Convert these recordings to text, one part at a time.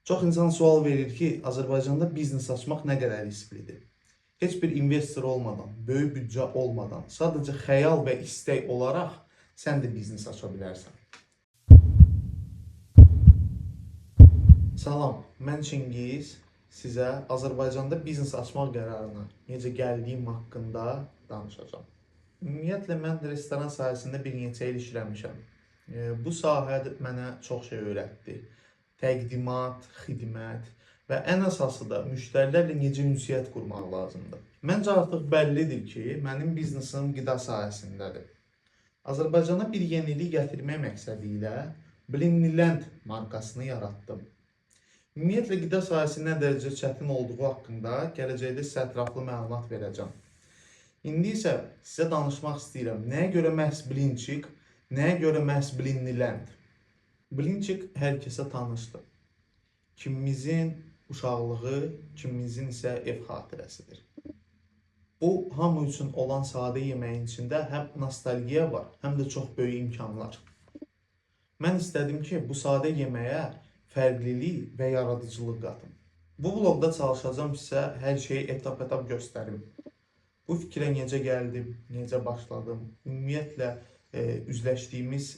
Çox insan sual verir ki, Azərbaycanda biznes açmaq nə qədər risklidir? Heç bir investor olmadan, böyük büdcə olmadan, sadəcə xəyal və istək olaraq sən də biznes aça bilərsən. Salam, mən Çingiz. Sizə Azərbaycanda biznes açmaq qərarına necə gəldiyim haqqında danışacağam. Ümumiyyətlə, mən restoran sahəsində bir neçə il işləmişəm. Bu sahə mənə çox şey öyrətdi. Təqdimat, xidmət və ən əsası da müştərilərlə necə ünsiyyət qurmaq lazımdır. Məncə artıq bəllidir ki, mənim biznesim qida sahəsindədir. Azərbaycana bir yenilik gətirmək məqsədi ilə Blinniland markasını yaratdım. Ümumiyyətlə, qida sahəsi nə dərəcə çətin olduğu haqqında gələcəkdə sizə ətraflı məlumat verəcəm. İndi isə sizə danışmaq istəyirəm. Nəyə görə məhz Blinçik, nəyə görə məhz Blinniland? Blinçik hər kəsə tanışdır. Kimimizin uşaqlığı, kimimizin isə ev xatirəsidir. Bu, hamı üçün olan sadə yeməyin içində həm nostalgiya var, həm də çox böyük imkanlar. Mən istədim ki, bu sadə yeməyə fərqlilik və yaradıcılıq qatım. Bu vlogda çalışacağım sizə hər şeyi etap-etap göstərim. Bu fikrə necə gəldim, necə başladım, ümumiyyətlə üzləşdiyimiz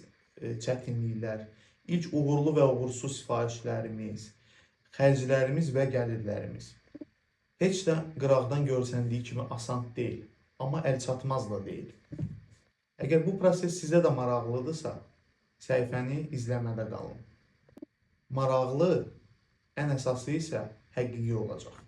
çətinliklər, ilk uğurlu və uğursuz sifarişlərimiz, xərclərimiz və gəlirlərimiz. Heç də qıraqdan görsəndiyi kimi asan deyil, amma əlçatmaz da deyil. Əgər bu proses sizə də maraqlıdırsa, səhifəni izləmədə qalın. Maraqlı, ən əsası isə həqiqi olacaq.